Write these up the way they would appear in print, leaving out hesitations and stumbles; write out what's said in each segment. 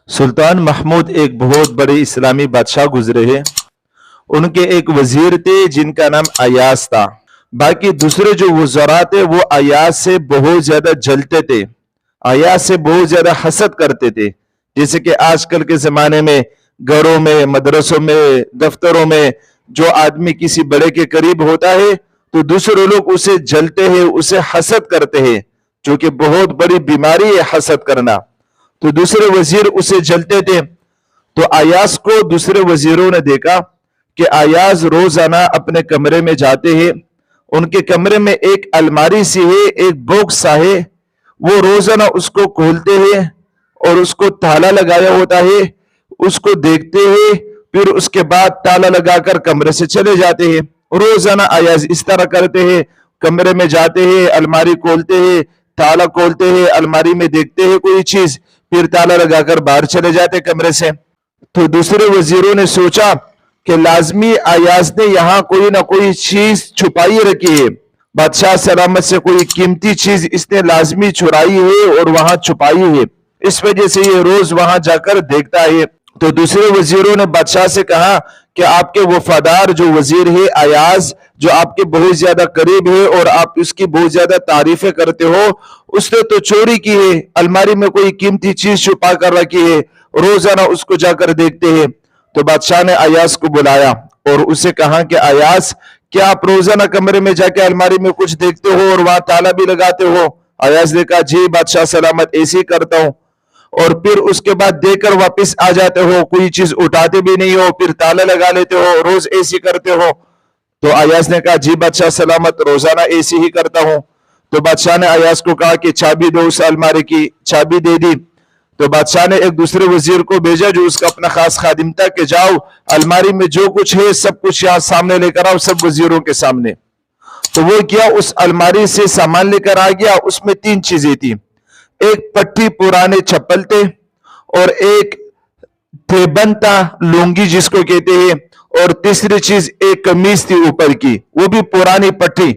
सुल्तान महमूद एक बहुत बड़े इस्लामी बादशाह गुजरे हैं। उनके एक वजीर थे जिनका नाम अयाज था। बाकी दूसरे जो वज़रा थे वो अयाज से बहुत ज्यादा जलते थे, अयाज से बहुत ज्यादा हसद करते थे। जैसे कि आजकल के जमाने में घरों में, मदरसों में, दफ्तरों में जो आदमी किसी बड़े के करीब होता है तो दूसरे लोग उसे जलते हैं, उसे हसद करते हैं, जो कि बहुत बड़ी बीमारी है हसद करना। तो दूसरे वजीर उसे जलते थे। तो अयाज को दूसरे वजीरों ने देखा कि अयाज रोजाना अपने कमरे में जाते हैं, उनके कमरे में एक अलमारी सी है, एक बॉक्स सा है, वो रोजाना उसको खोलते हैं और उसको ताला लगाया होता है, उसको देखते हैं, फिर उसके बाद ताला लगाकर कमरे से चले जाते हैं। रोजाना अयाज इस तरह करते हैं, कमरे में जाते हैं, अलमारी खोलते हैं, ताला खोलते हैं, अलमारी में देखते हैं कोई चीज, फिर ताला लगाकर बाहर चले जाते कमरे से। तो दूसरे वजीरों ने सोचा कि लाजमी अयाज ने यहाँ कोई ना कोई चीज छुपाई रखी है, बादशाह सलामत से कोई कीमती चीज इसने लाजमी चुराई है और वहां छुपाई है, इस वजह से ये रोज वहां जाकर देखता है। तो दूसरे वजीरों ने बादशाह से कहा कि आपके वफादार जो वजीर है अयाज, जो आपके बहुत ज्यादा करीब है और आप उसकी बहुत ज्यादा तारीफें करते हो, उसने तो चोरी की है, अलमारी में कोई कीमती चीज छुपा कर रखी है, रोजाना उसको जाकर देखते हैं। तो बादशाह ने अयाज को बुलाया और उसे कहा कि अयाज, क्या आप रोजाना कमरे में जाके अलमारी में कुछ देखते हो और वहां ताला भी लगाते हो? अयाज ने कहा, जी बादशाह सलामत, ऐसे ही करता हूं। और फिर उसके बाद देकर वापस आ जाते हो, कोई चीज उठाते भी नहीं हो, फिर ताला लगा लेते हो, रोज ऐसे करते हो? तो अयाज ने कहा, जी बादशाह सलामत, रोजाना ऐसे ही करता हूं। तो बादशाह ने अयाज को कहा कि चाबी दो उस अलमारी की, चाबी दे दी। तो बादशाह ने एक दूसरे वजीर को भेजा जो उसका अपना खास खादिम था कि जाओ अलमारी में जो कुछ है सब कुछ यहाँ सामने लेकर आओ, सब वजीरों के सामने। तो वो क्या, उस अलमारी से सामान लेकर आ गया। उसमें तीन चीजें थी, एक पट्टी पुराने चप्पल थे, और एक थेबन था, लुंगी जिसको कहते हैं, और तीसरी चीज एक कमीज थी ऊपर की, वो भी पुरानी पट्टी।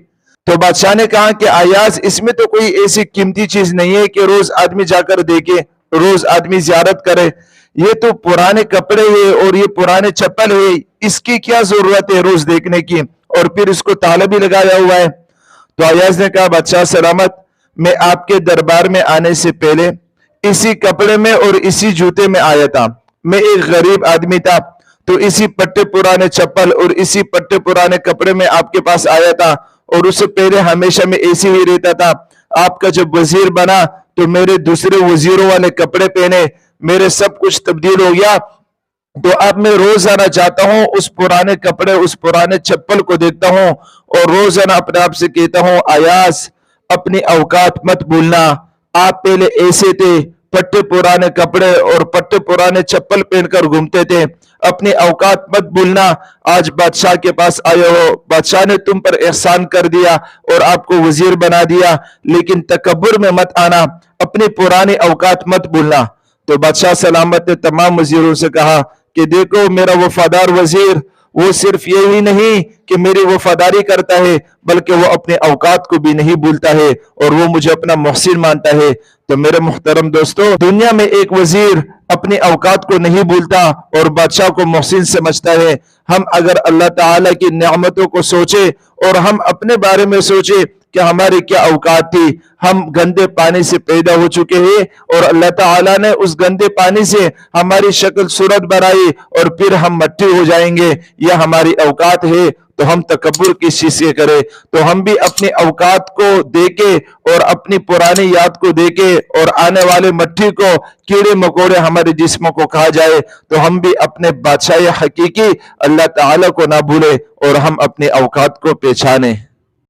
तो बादशाह ने कहा कि अयाज, इसमें तो कोई ऐसी कीमती चीज नहीं है कि रोज आदमी जाकर देखे, रोज आदमी जियारत करे, ये तो पुराने कपड़े हैं और ये पुराने चप्पल है, इसकी क्या जरूरत है रोज देखने की, और फिर इसको ताला भी लगाया हुआ है। तो अयाज ने कहा, बादशाह सलामत, मैं आपके दरबार में आने से पहले इसी कपड़े में और इसी जूते में आया था। मैं एक गरीब आदमी था, तो इसी पट्टे पुराने चप्पल और इसी पट्टे पुराने कपड़े में आपके पास आया था, और उससे पहले हमेशा मैं ऐसे ही रहता था। आपका जब वजीर बना तो मेरे दूसरे वजीरों वाले कपड़े पहने, मेरे सब कुछ तब्दील हो गया। तो अब मैं रोजाना जाता हूं, उस पुराने कपड़े, उस पुराने चप्पल को देखता हूं और रोजाना अपने आप से कहता हूं, अयाज अपनी औकात मत भूलना, आप पहले ऐसे थे, पट्टे पुराने कपड़े और पट्टे पुराने चप्पल पहनकर घूमते थे, अपनी औकात मत भूलना। आज बादशाह के पास आए हो, बादशाह ने तुम पर एहसान कर दिया और आपको वजीर बना दिया, लेकिन तकब्बुर में मत आना, अपनी पुरानी औकात मत भूलना। तो बादशाह सलामत ने तमाम वजीरों से कहा कि देखो, मेरा वफादार वजीर वो सिर्फ यही नहीं कि मेरी वफादारी करता है, बल्कि वो अपने औकात को भी नहीं भूलता है और वो मुझे अपना मोहसिन मानता है। तो मेरे मुहतरम दोस्तों, दुनिया में एक वजीर अपनी औकात को नहीं भूलता और बादशाह को मोहसिन समझता है। हम अगर अल्लाह ताला की नेमतों को सोचे और हम अपने बारे में सोचे कि हमारी क्या औकात थी, हम गंदे पानी से पैदा हो चुके हैं और अल्लाह ताला ने उस गंदे पानी से हमारी शक्ल सूरत बनाई और फिर हम मट्टी हो जाएंगे, यह हमारी औकात है। तो हम तकब्बुर किस चीज से करें? तो हम भी अपनी औकात को देके और अपनी पुरानी याद को देके और आने वाले मट्टी को, कीड़े मकोड़े हमारे जिस्मों को खा जाए, तो हम भी अपने बादशाह हकीकी अल्लाह ताला को ना भूले और हम अपनी औकात को पहचाने।